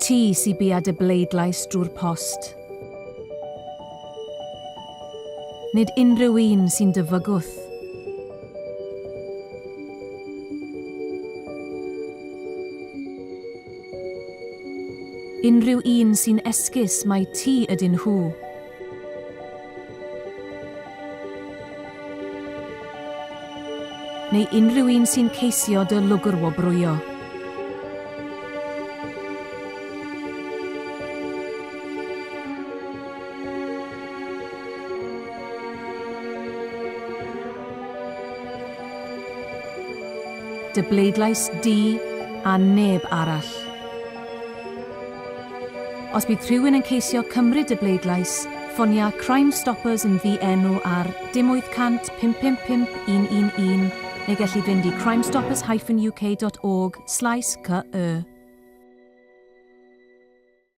ti sy'n biad y bleidlais drwy'r post. Nid unrhyw un sy'n dy fygwth. Unrhyw un sy'n esgus mai ti ydyn nhw. Neu unrhyw un sy'n ceisio dy lwgrwobrwyo. Dy bleidlais di a neb arall. Os bydd rhywun yn ceisio cymryd y bleidlais, ffonia Crime Stoppers yn ddi-enw ar 0800 555 111 neu gellu fynd i crimestoppers-uk.org/cy.